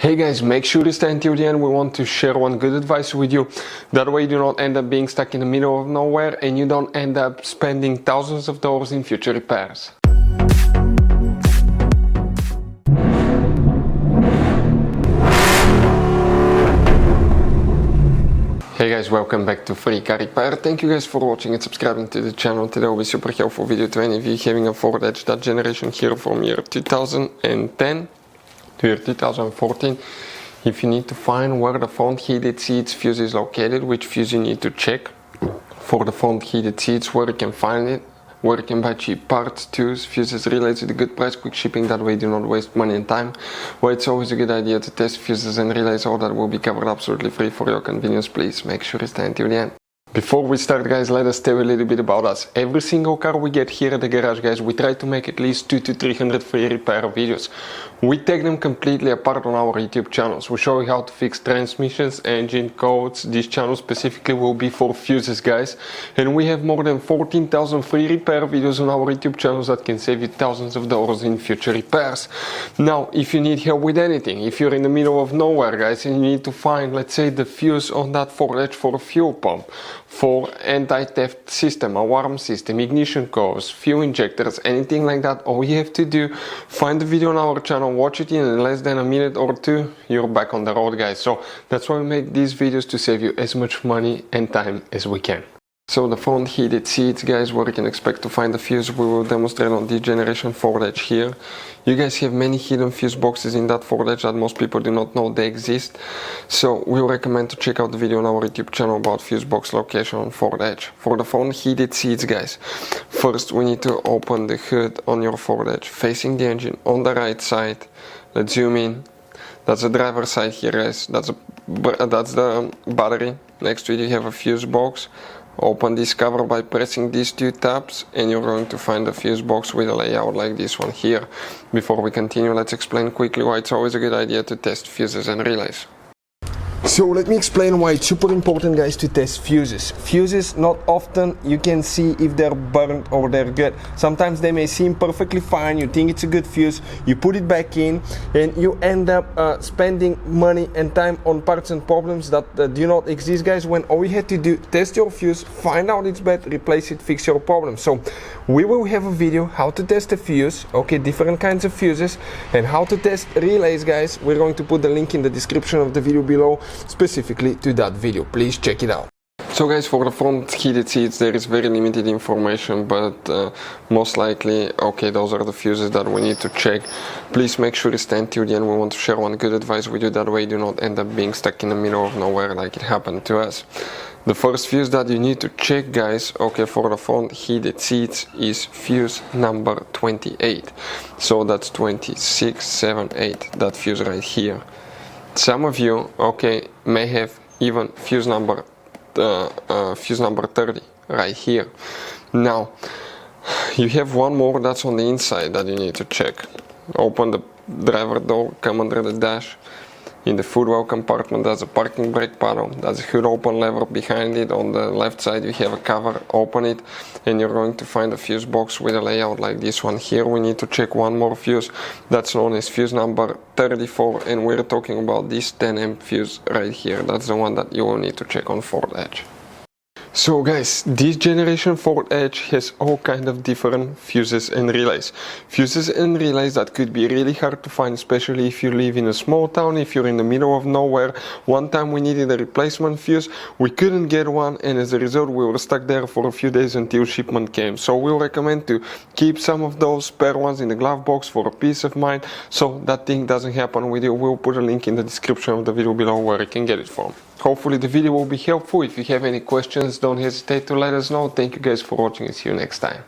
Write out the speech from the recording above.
Hey guys, make sure to stay until the end. We want to share one good advice with you. That way you do not end up being stuck in the middle of nowhere and you don't end up spending thousands of dollars in future repairs. Hey guys, welcome back to Free Car Repair. Thank you guys for watching and subscribing to the channel. Today will be super helpful video to any of you having a Ford Edge, that generation here from year 2010 to year 2014. If you need to find where the front heated seats fuse is located, which fuse you need to check for the front heated seats, where you can find it, where you can buy cheap parts, tools, fuses, relays with a good price, quick shipping, that way you do not waste money and time. Well, it's always a good idea to test fuses and relays. All that will be covered absolutely free for your convenience. Please make sure you stay until the end. Before we start, guys, let us tell you a little bit about us. Every single car we get here at the garage, guys, we try to make at least 200 to 300 free repair videos. We take them completely apart on our YouTube channels. We show you how to fix transmissions, engine codes. This channel specifically will be for fuses, guys. And we have more than 14,000 free repair videos on our YouTube channels that can save you thousands of dollars in future repairs. Now, if you need help with anything, if you're in the middle of nowhere, guys, and you need to find, let's say, the fuse on that Ford Edge for a fuel pump, for anti-theft system, alarm system, ignition codes, fuel injectors, anything like that, all you have to do, find the video on our channel, watch it in less than a minute or two, you're back on the road, guys. So that's why we make these videos, to save you as much money and time as we can. So the front heated seats, guys, where you can expect to find the fuse, we will demonstrate on this generation Ford Edge here. You guys have many hidden fuse boxes in that Ford Edge that most people do not know they exist. So we recommend to check out the video on our YouTube channel about fuse box location on Ford Edge. For the front heated seats, guys, first we need to open the hood on your Ford Edge, facing the engine on the right side. Let's zoom in. That's the driver's side here, guys. That's the battery. Next to it you have a fuse box. Open this cover by pressing these two tabs and you're going to find a fuse box with a layout like this one here. Before we continue, let's explain quickly why it's always a good idea to test fuses and relays. So let me explain why it's super important, guys, to test fuses. Fuses, not often you can see if they're burnt or they're good. Sometimes they may seem perfectly fine, you think it's a good fuse, you put it back in and you end up spending money and time on parts and problems that do not exist, guys, when all you had to do, test your fuse, find out it's bad, replace it, fix your problem. So we will have a video how to test a fuse, okay, different kinds of fuses, and how to test relays, guys. We're going to put the link in the description of the video below, specifically to that video. Please check it out. So guys, for the front heated seats there is very limited information, but most likely, okay, those are the fuses that we need to check. Please make sure you stay until the end. We want to share one good advice with you, that way you do not end up being stuck in the middle of nowhere like it happened to us. The first fuse that you need to check, guys, okay, for the front heated seats is fuse number 28. So that's 26, 7, 8, that fuse right here. Some of you, okay, may have even fuse number 30 right here. Now you have one more that's on the inside that you need to check. Open the driver door, come under the dash. In the footwell compartment, that's a parking brake paddle. That's a hood open lever. Behind it on the left side you have a cover. Open it and you're going to find a fuse box with a layout like this one here. We need to check one more fuse that's known as fuse number 34, and we're talking about this 10 amp fuse right here. That's the one that you will need to check on Ford Edge. So guys, this generation Ford Edge has all kind of different fuses and relays. Fuses and relays that could be really hard to find, especially if you live in a small town, if you're in the middle of nowhere. One time we needed a replacement fuse, we couldn't get one, and as a result we were stuck there for a few days until shipment came. So we'll recommend to keep some of those spare ones in the glove box for a peace of mind, so that thing doesn't happen with you. We'll put a link in the description of the video below where you can get it from. Hopefully the video will be helpful. If you have any questions, don't hesitate to let us know. Thank you guys for watching and see you next time.